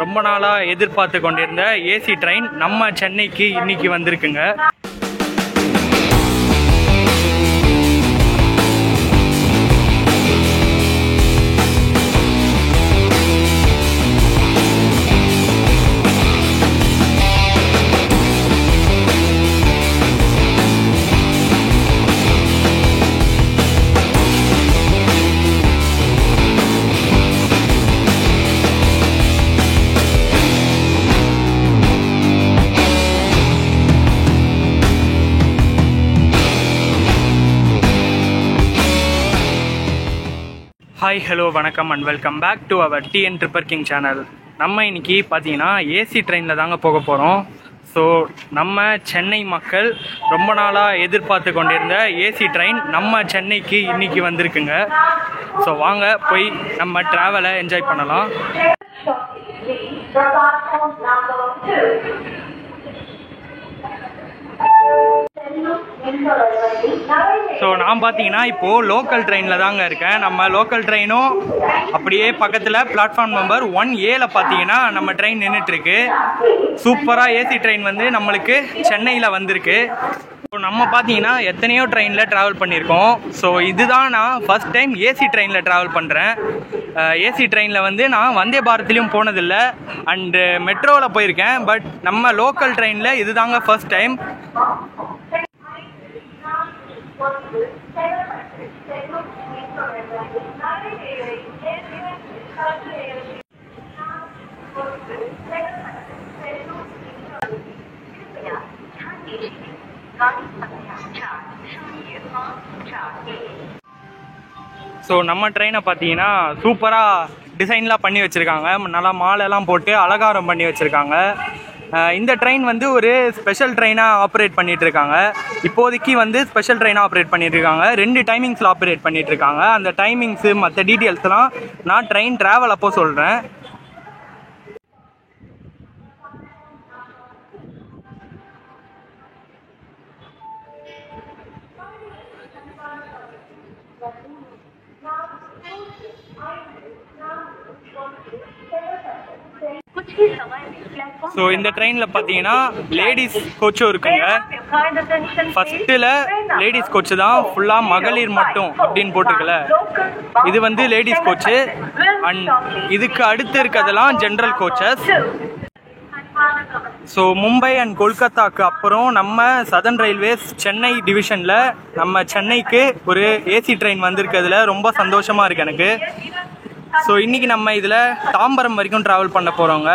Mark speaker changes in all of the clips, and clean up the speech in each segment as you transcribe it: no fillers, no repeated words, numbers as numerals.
Speaker 1: ரொம்ப நாளாக எதிர்பார்த்து கொண்டிருந்த ஏசி ட்ரெயின் நம்ம சென்னைக்கு இன்னைக்கு வந்திருக்குங்க. ஹாய் ஹலோ வணக்கம் and welcome back to our TN tripper king channel. நம்ம இன்னைக்கு பார்த்தீங்கன்னா ஏசி ட்ரெயினில் தாங்க போக போகிறோம். ஸோ நம்ம சென்னை மக்கள் ரொம்ப நாளாக எதிர்பார்த்து கொண்டிருந்த ஏசி ட்ரெயின் நம்ம சென்னைக்கு இன்னைக்கு வந்திருக்குங்க. ஸோ வாங்க போய் நம்ம ட்ராவலை என்ஜாய் பண்ணலாம். ஸோ நான் பார்த்தீங்கன்னா இப்போது லோக்கல் ட்ரெயினில் தாங்க இருக்கேன். நம்ம லோக்கல் ட்ரெயினும் அப்படியே பக்கத்தில் பிளாட்ஃபார்ம் நம்பர் 1A பார்த்தீங்கன்னா நம்ம ட்ரெயின் நின்றுட்டுருக்கு. சூப்பராக ஏசி ட்ரெயின் வந்து நம்மளுக்கு சென்னையில் வந்திருக்கு. ஸோ நம்ம பார்த்தீங்கன்னா எத்தனையோ ட்ரெயினில் ட்ராவல் பண்ணியிருக்கோம். ஸோ இதுதான் நான் ஃபஸ்ட் டைம் ஏசி ட்ரெயினில் ட்ராவல் பண்ணுறேன். ஏசி ட்ரெயினில் வந்து நான் வந்தே பாரத்லேயும் போனதில்லை அண்டு மெட்ரோவில் போயிருக்கேன். பட் நம்ம லோக்கல் ட்ரெயினில் இது தாங்க ஃபஸ்ட் டைம். ஸோ நம்ம ட்ரெயினை பார்த்தீங்கன்னா சூப்பராக டிசைன்லாம் பண்ணி வச்சுருக்காங்க. நல்லா மாலைலாம் போட்டு அலங்காரம் பண்ணி வச்சுருக்காங்க. இந்த ட்ரெயின் வந்து ஒரு ஸ்பெஷல் ட்ரெயினாக ஆப்ரேட் பண்ணிகிட்ருக்காங்க. இப்போதைக்கு வந்து ஸ்பெஷல் ட்ரெயினாக ஆப்ரேட் பண்ணிகிட்ருக்காங்க. 2 டைமிங்ஸில் ஆப்ரேட் பண்ணிகிட்ருக்காங்க. அந்த டைமிங்ஸு மற்ற டீட்டெயில்ஸ்லாம் நான் ட்ரெயின் ட்ராவல் அப்போ சொல்கிறேன். ஸோ இந்த ட்ரெயினில் பார்த்தீங்கன்னா லேடிஸ் கோச்சும் இருக்குங்க. ஃபஸ்ட்டில் லேடிஸ் கோச்சு தான், ஃபுல்லாக மகளிர் மட்டும் அப்படின்னு போட்டிருக்குல்ல. இது வந்து லேடிஸ் கோச்சு அண்ட் இதுக்கு அடுத்து இருக்கிறதெல்லாம் general coaches. So Mumbai and கொல்கத்தாவுக்கு அப்புறம் நம்ம சதர்ன் ரயில்வேஸ் சென்னை டிவிஷனில் நம்ம சென்னைக்கு ஒரு ஏசி ட்ரெயின் வந்திருக்கிறதுல ரொம்ப சந்தோஷமாக இருக்குது எனக்கு. ஸோ இன்றைக்கி நம்ம இதில் தாம்பரம் வரைக்கும் ட்ராவல் பண்ண போகிறோங்க.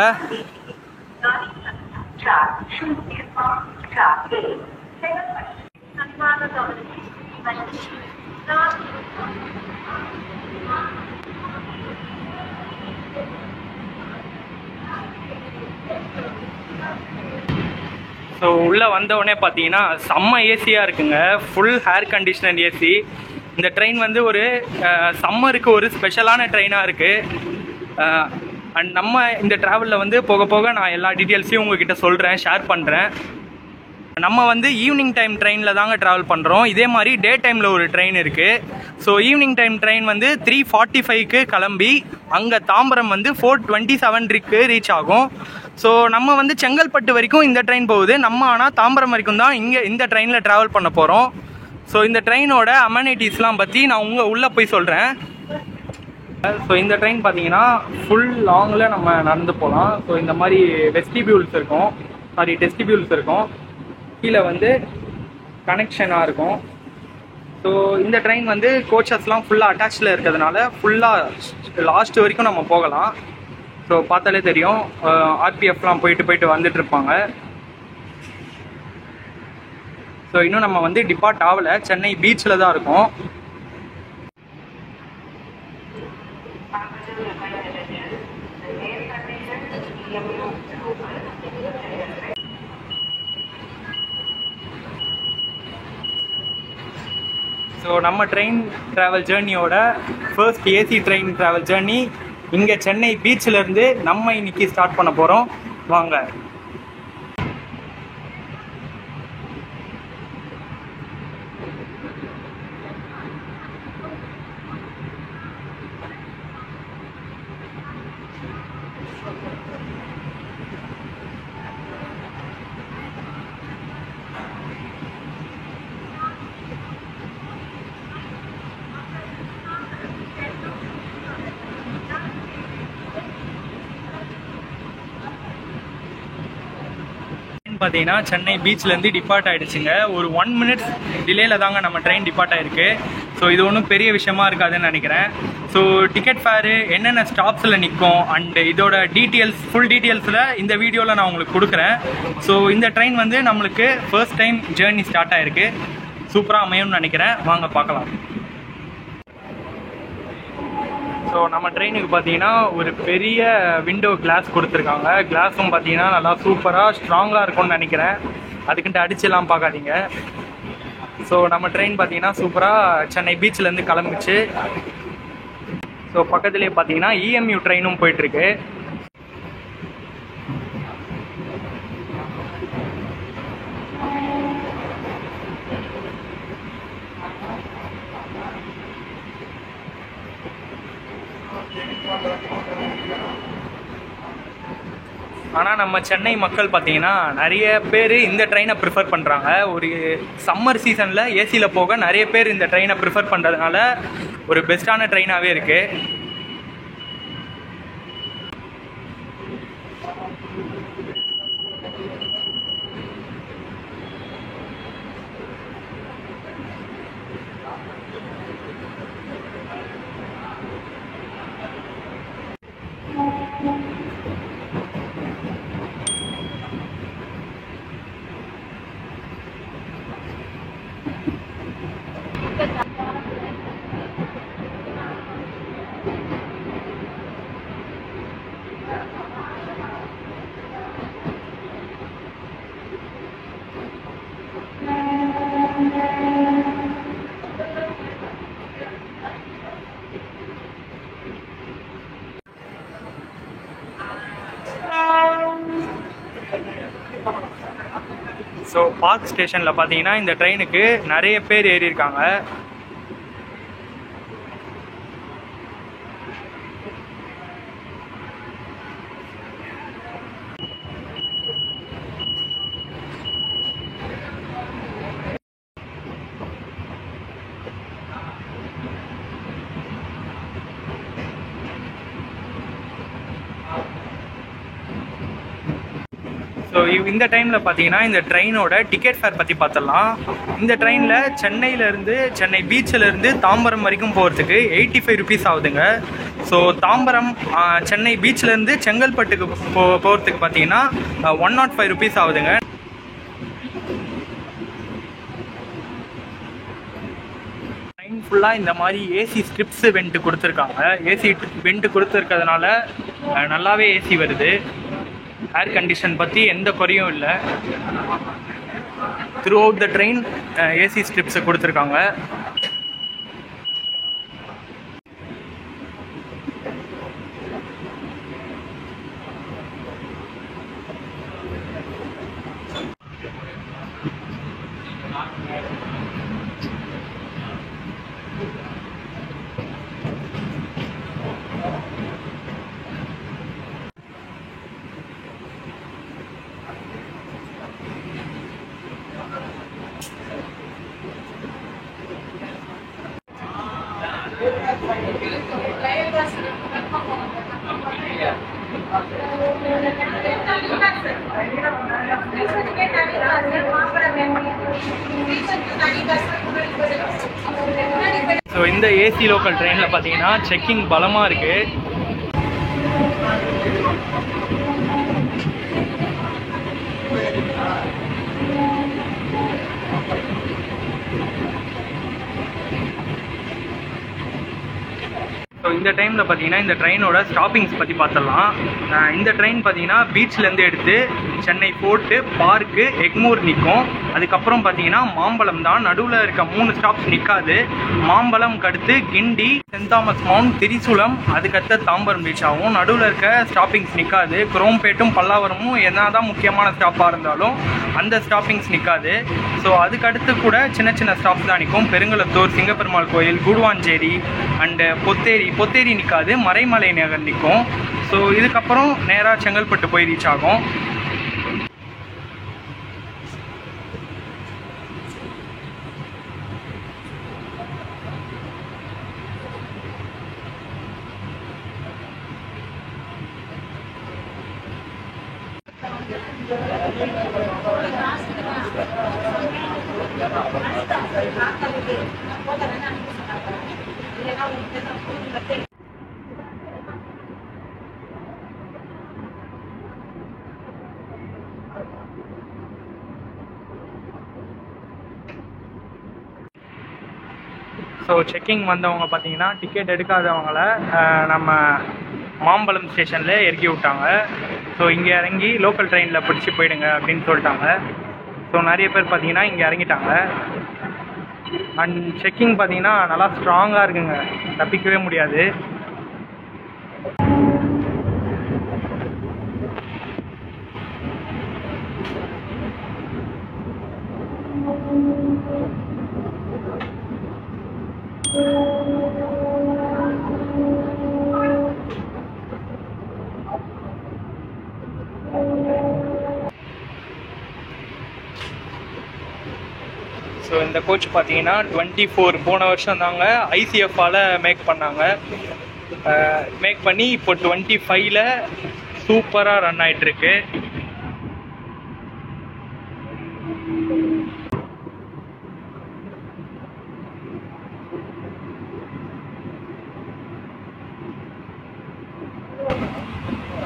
Speaker 1: ஸோ உள்ளே வந்தவுடனே பார்த்தீங்கன்னா செம்ம ஏசியாக இருக்குங்க. Full hair conditioner AC. இந்த ட்ரெயின் வந்து ஒரு சம்மருக்கு ஒரு ஸ்பெஷலான ட்ரெயினாக இருக்குது. அண்ட் நம்ம இந்த ட்ராவலில் வந்து போக போக நான் எல்லா டீட்டெயில்ஸையும் உங்ககிட்ட சொல்கிறேன், ஷேர் பண்ணுறேன். நம்ம வந்து ஈவினிங் டைம் ட்ரெயினில் தாங்க ட்ராவல் பண்ணுறோம். இதே மாதிரி டே டைமில் ஒரு ட்ரெயின் இருக்குது. ஸோ ஈவினிங் டைம் ட்ரெயின் வந்து 3:45க்கு கிளம்பி அங்கே தாம்பரம் வந்து 4:27க்கு ரீச் ஆகும். ஸோ நம்ம வந்து செங்கல்பட்டு வரைக்கும் இந்த ட்ரெயின் போகுது. நம்ம ஆனால் தாம்பரம் வரைக்கும் தான் இங்கே இந்த ட்ரெயினில் ட்ராவல் பண்ண போகிறோம். ஸோ இந்த ட்ரெயினோட அமெனிட்டிஸ்லாம் பற்றி நான் உள்ளே போய் சொல்கிறேன். ஸோ இந்த ட்ரெயின் பார்த்தீங்கன்னா ஃபுல் லாங்கில் நம்ம நடந்து போகலாம். ஸோ இந்த மாதிரி டெஸ்டிபியூல்ஸ் இருக்கும். கீழே வந்து கனெக்ஷனாக இருக்கும். ஸோ இந்த ட்ரெயின் வந்து கோச்சஸ்லாம் ஃபுல்லாக அட்டாச்சில் இருக்கிறதுனால ஃபுல்லாக லாஸ்ட் வரைக்கும் நம்ம போகலாம். ஸோ பார்த்தாலே தெரியும், ஆர்பிஎஃப்லாம் போயிட்டு வந்துட்டுருப்பாங்க. ஸோ இன்னும் நம்ம வந்து டிபார்ட் ஆகலை, சென்னை பீச்சில் தான் இருக்கோம். ஸோ நம்ம ட்ரெயின் ட்ராவல் ஜேர்னியோட first AC train travel journey இங்கே சென்னை பீச்சிலேருந்து நம்ம இன்னைக்கு ஸ்டார்ட் பண்ண போகிறோம். வாங்க. பார்த்தீங்கன்னா சென்னை பீச்லேருந்து டிபார்ட் ஆகிடுச்சுங்க. ஒரு 1 மினிட்ஸ் டிலேயில் தாங்க நம்ம ட்ரெயின் டிபார்ட் ஆகிருக்கு. ஸோ இது ஒன்றும் பெரிய விஷயமா இருக்காதுன்னு நினைக்கிறேன். ஸோ டிக்கெட் ஃபேரு என்னென்ன ஸ்டாப்ஸில் நிற்கும் அண்ட் இதோட டீட்டெயில்ஸ் ஃபுல் டீட்டெயில்ஸில் இந்த வீடியோவில் நான் உங்களுக்கு கொடுக்குறேன். ஸோ இந்த ட்ரெயின் வந்து நம்மளுக்கு ஃபர்ஸ்ட் டைம் ஜேர்னி ஸ்டார்ட் ஆகிருக்கு. சூப்பராக அமையும்னு நினைக்கிறேன். வாங்க பார்க்கலாம். ஸோ நம்ம ட்ரெயினுக்கு பார்த்தீங்கன்னா ஒரு பெரிய விண்டோ கிளாஸ் கொடுத்துருக்காங்க. கிளாஸும் பார்த்தீங்கன்னா நல்லா சூப்பராக ஸ்ட்ராங்காக இருக்கும்னு நினைக்கிறேன். அதுக்கிட்ட அடிச்செல்லாம் பார்க்காதீங்க. ஸோ நம்ம ட்ரெயின் பார்த்தீங்கன்னா சூப்பராக சென்னை பீச்சிலேருந்து கிளம்பிச்சு. ஸோ பக்கத்துலேயே பார்த்தீங்கன்னா இஎம்யூ ட்ரெயினும் போயிட்டுருக்கு. ஆனால் நம்ம சென்னை மக்கள் பார்த்தீங்கன்னா நிறைய பேர் இந்த ட்ரெயினை ப்ரிஃபர் பண்ணுறாங்க. ஒரு சம்மர் சீசனில் ஏசியில் போக நிறைய பேர் இந்த ட்ரெயினை ப்ரிஃபர் பண்ணுறதுனால ஒரு பெஸ்ட்டான ட்ரெயினாகவே இருக்குது. ஸோ பார்க் ஸ்டேஷனில் பார்த்தீங்கன்னா இந்த ட்ரெயினுக்கு நிறைய பேர் ஏறி இருக்காங்க. ஸோ இந்த டைமில் பார்த்தீங்கன்னா இந்த ட்ரெயினோட டிக்கெட் ஃபேர் பற்றி பார்த்துடலாம். இந்த ட்ரெயினில் சென்னையிலேருந்து சென்னை பீச்சிலேருந்து தாம்பரம் வரைக்கும் போகிறதுக்கு 85 ருபீஸ் ஆகுதுங்க. ஸோ தாம்பரம் சென்னை பீச்சிலேருந்து செங்கல்பட்டுக்கு போகிறதுக்கு பார்த்தீங்கன்னா 105 ருபீஸ் ஆகுதுங்க. ட்ரெயின் ஃபுல்லாக இந்த மாதிரி ஏசி ஸ்ட்ரிப்ஸ் வெண்ட் கொடுத்துருக்காங்க. ஏசி வெண்ட் கொடுத்துருக்கிறதுனால நல்லாவே ஏசி வருது. ஏர் கண்டிஷன் பற்றி எந்த குறையும் இல்லை. Through out the train AC ஸ்ட்ரிப்ஸை கொடுத்துருக்காங்க. ஸோ இந்த ஏசி லோக்கல் ட்ரெயினில் பார்த்தீங்கன்னா செக்கிங் பலமாக இருக்குது. ஸோ இந்த டைமில் பார்த்தீங்கன்னா இந்த ட்ரெயினோட ஸ்டாப்பிங்ஸ் பற்றி பார்த்துடலாம். இந்த ட்ரெயின் பார்த்தீங்கன்னா பீச்லேருந்து எடுத்து சென்னை போர்ட்டு, பார்க்கு, எக்மூர் நிற்கும். அதுக்கப்புறம் பார்த்தீங்கன்னா மாம்பழம் தான். நடுவில் இருக்க 3 ஸ்டாப்ஸ் நிற்காது. மாம்பழம்க்கு அடுத்து கிண்டி, சென்ட் தாமஸ் மவுண்ட், திரிசூலம், அதுக்கடுத்து தாம்பரம் பீச் ஆகும். நடுவில் இருக்க ஸ்டாப்பிங்ஸ் நிற்காது. குரோம்பேட்டும் பல்லாவரமும் என்ன தான் முக்கியமான ஸ்டாப்பாக இருந்தாலும் அந்த ஸ்டாப்பிங்ஸ் நிற்காது. ஸோ அதுக்கடுத்து கூட சின்ன சின்ன ஸ்டாப்ஸ் தான் நிற்கும். பெருங்குளத்தூர், சிங்கப்பெருமாள் கோயில், கூடுவாஞ்சேரி அண்டு பொத்தேரி பொத்தேரி நிற்காது, மறைமலை நகர் நிற்கும். ஸோ இதுக்கப்புறம் நேராக செங்கல்பட்டு போய் ரீச் ஆகும். ஸோ செக்கிங் வந்தவங்க பார்த்தீங்கன்னா டிக்கெட் எடுக்காதவங்கள நம்ம மாம்பழம் ஸ்டேஷனில் இறக்கி விட்டாங்க. ஸோ இங்கே இறங்கி லோக்கல் ட்ரெயினில் பிடிச்சி போயிடுங்க அப்படின்னு சொல்லிட்டாங்க. ஸோ நிறைய பேர் பார்த்தீங்கன்னா இங்கே இறங்கிட்டாங்க. அண்ட் செக்கிங் பார்த்தீங்கன்னா நல்லா ஸ்ட்ராங்காக இருக்குங்க, தப்பிக்கவே முடியாது. ஸோ இந்த கோச் பார்த்தீங்கன்னா 24 போன வருஷம் தாங்க ஐசிஎஃப்பால் மேக் பண்ணாங்க. மேக் பண்ணி இப்போ 25ல் சூப்பராக ரன் ஆகிட்டுருக்கு.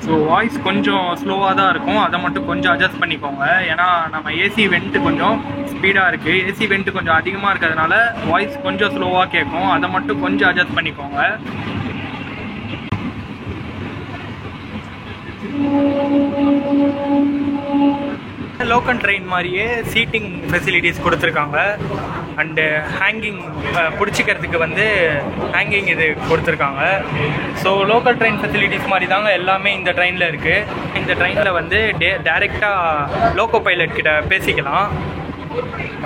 Speaker 1: ஸோ வாய்ஸ் கொஞ்சம் ஸ்லோவாக தான் இருக்கும், அதை மட்டும் கொஞ்சம் அட்ஜஸ்ட் பண்ணிக்கோங்க. ஏன்னா நம்ம ஏசி வெண்ட்டு கொஞ்சம் ஸ்பீடாக இருக்குது, ஏசி வெண்ட்டு கொஞ்சம் அதிகமாக இருக்கிறதுனால வாய்ஸ் கொஞ்சம் ஸ்லோவாக கேட்கும், அதை மட்டும் கொஞ்சம் அட்ஜஸ்ட் பண்ணிக்கோங்க. லோக்கல் ட்ரெயின் மாதிரியே சீட்டிங் ஃபெசிலிட்டிஸ் கொடுத்துருக்காங்க. அண்டு ஹேங்கிங் பிடிச்சிக்கிறதுக்கு வந்து ஹேங்கிங் இது கொடுத்துருக்காங்க. ஸோ லோக்கல் ட்ரெயின் ஃபெசிலிட்டிஸ் மாதிரி தாங்க எல்லாமே இந்த ட்ரெயினில் இருக்குது. இந்த ட்ரெயினில் வந்து டைரெக்டாக லோக்கோ பைலட் கிட்ட பேசிக்கலாம்.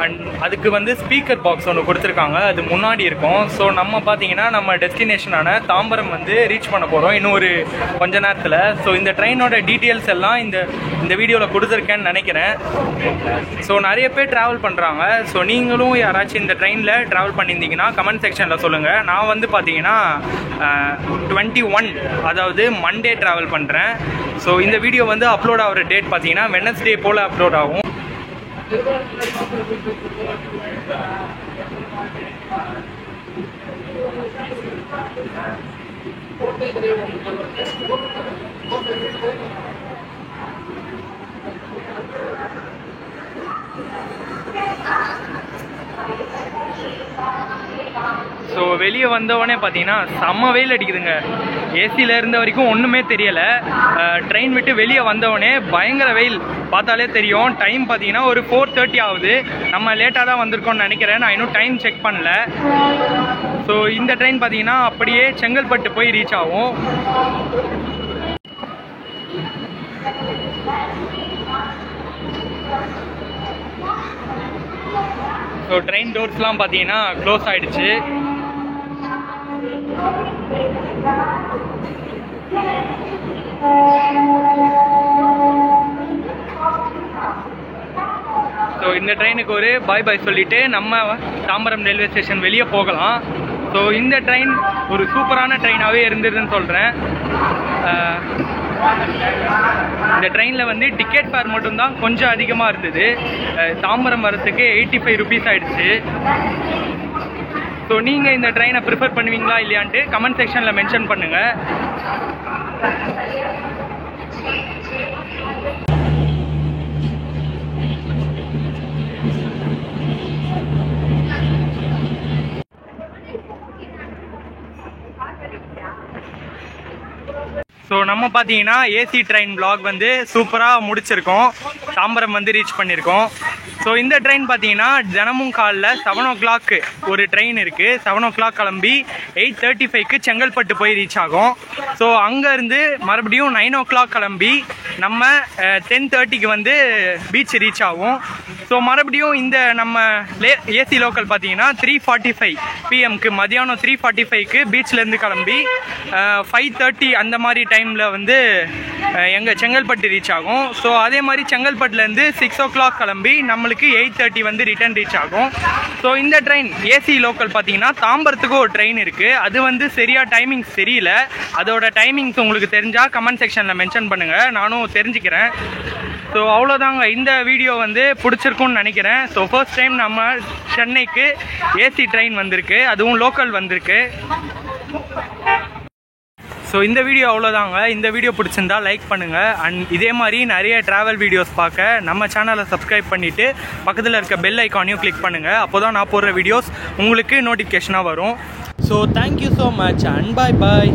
Speaker 1: அண்ட் அதுக்கு வந்து ஸ்பீக்கர் பாக்ஸ் ஒன்று கொடுத்துருக்காங்க, அது முன்னாடி இருக்கும். ஸோ நம்ம பார்த்தீங்கன்னா நம்ம டெஸ்டினேஷனான தாம்பரம் வந்து ரீச் பண்ண போகிறோம் இன்னும் ஒரு கொஞ்ச நேரத்தில். ஸோ இந்த ட்ரெயினோட டீட்டெயில்ஸ் எல்லாம் இந்த வீடியோவில் கொடுத்துருக்கேன்னு நினைக்கிறேன். ஸோ நிறைய பேர் ட்ராவல் பண்ணுறாங்க. ஸோ நீங்களும் யாராச்சும் இந்த ட்ரெயினில் ட்ராவல் பண்ணியிருந்தீங்கன்னா கமெண்ட் செக்ஷனில் சொல்லுங்கள். நான் வந்து பார்த்தீங்கன்னா 21 அதாவது மண்டே ட்ராவல் பண்ணுறேன். ஸோ இந்த வீடியோ வந்து அப்லோட் ஆகிற டேட் பார்த்தீங்கன்னா வெட்னஸ்டே போல் அப்லோட் ஆகும். ஸோ வெளியே வந்தவொடனே பார்த்தீங்கன்னா செம்ம வெயில் அடிக்குதுங்க. ஏசியில் இருந்த வரைக்கும் ஒன்றுமே தெரியலை. ட்ரெயின் விட்டு வெளியே வந்தவொடனே பயங்கர வெயில், பார்த்தாலே தெரியும். டைம் பார்த்தீங்கன்னா ஒரு 4:30 ஆகுது. நம்ம லேட்டாக தான் வந்திருக்கோம்னு நினைக்கிறேன், நான் இன்னும் டைம் செக் பண்ணல. ஸோ இந்த ட்ரெயின் பார்த்தீங்கன்னா அப்படியே செங்கல்பட்டு போய் ரீச் ஆகும். ஸோ ட்ரெயின் டோர்ஸ்லாம் பார்த்தீங்கன்னா க்ளோஸ் ஆகிடுச்சு. ஸோ இந்த ட்ரெயினுக்கு ஒரு பாய் பாய் சொல்லிவிட்டு நம்ம தாம்பரம் ரயில்வே ஸ்டேஷன் வெளியே போகலாம். ஸோ இந்த ட்ரெயின் ஒரு சூப்பரான ட்ரெயினாகவே இருந்ததுன்னு சொல்கிறேன். இந்த ட்ரெயினில் வந்து டிக்கெட் ஃபேர் மட்டும்தான் கொஞ்சம் அதிகமாக இருந்தது. தாம்பரம் வரத்துக்கு 85 ருபீஸ் ஆகிடுச்சு. ஸோ நீங்கள் இந்த ட்ரெயினை ப்ரிஃபர் பண்ணுவீங்களா இல்லையான்ட்டு கமெண்ட் செக்ஷனில் மென்ஷன் பண்ணுங்கள். ஸோ நம்ம பார்த்தீங்கன்னா ஏசி ட்ரெயின் vlog வந்து சூப்பராக முடிச்சிருக்கோம். தாம்பரம் வந்து ரீச் பண்ணியிருக்கோம். ஸோ இந்த ட்ரெயின் பார்த்தீங்கன்னா தினமும் காலைல 7 o'clock ஒரு ட்ரெயின் இருக்குது. 7 o'clock கிளம்பி 8:35க்கு செங்கல்பட்டு போய் ரீச் ஆகும். ஸோ அங்கேருந்து மறுபடியும் 9 o'clock கிளம்பி நம்ம 10:30க்கு வந்து பீச் ரீச் ஆகும். ஸோ மறுபடியும் இந்த நம்ம ஏசி லோக்கல் பார்த்தீங்கன்னா 3:45 PM மதியானம் 3:45 பீச்லேருந்து கிளம்பி 5:30 அந்த மாதிரி டைமில் வந்து எங்கள் செங்கல்பட்டு ரீச் ஆகும். ஸோ அதே மாதிரி செங்கல்பட்டுலேருந்து 6 o'clock கிளம்பி நம்மளுக்கு 8:30 வந்து ரிட்டர்ன் ரீச் ஆகும். ஸோ இந்த ட்ரெயின் ஏசி லோக்கல் பார்த்தீங்கன்னா தாம்பரத்துக்கு ஒரு ட்ரெயின் இருக்குது. அது வந்து சரியாக டைமிங்ஸ் தெரியல. அதோட டைமிங்ஸ் உங்களுக்கு தெரிஞ்சால் கமெண்ட் செக்ஷனில் மென்ஷன் பண்ணுங்கள், நானும் தெரிஞ்சுக்கிறேன். ஸோ அவ்வளோதாங்க, இந்த வீடியோ வந்து பிடிச்சிருக்குன்னு நினைக்கிறேன். ஸோ ஃபர்ஸ்ட் டைம் நம்ம சென்னைக்கு ஏசி ட்ரெயின் வந்திருக்கு, அதுவும் லோக்கல் வந்திருக்கு. ஸோ இந்த வீடியோ அவ்வளோதாங்க. இந்த வீடியோ பிடிச்சிருந்தா லைக் பண்ணுங்கள். அண்ட் இதே மாதிரி நிறைய ட்ராவல் வீடியோஸ் பார்க்க நம்ம சேனலை சப்ஸ்கிரைப் பண்ணிவிட்டு பக்கத்தில் இருக்க பெல் ஐக்கானையும் கிளிக் பண்ணுங்கள். அப்போ தான் நான் போடுற வீடியோஸ் உங்களுக்கு நோட்டிஃபிகேஷனாக வரும். So thank you so much and bye bye.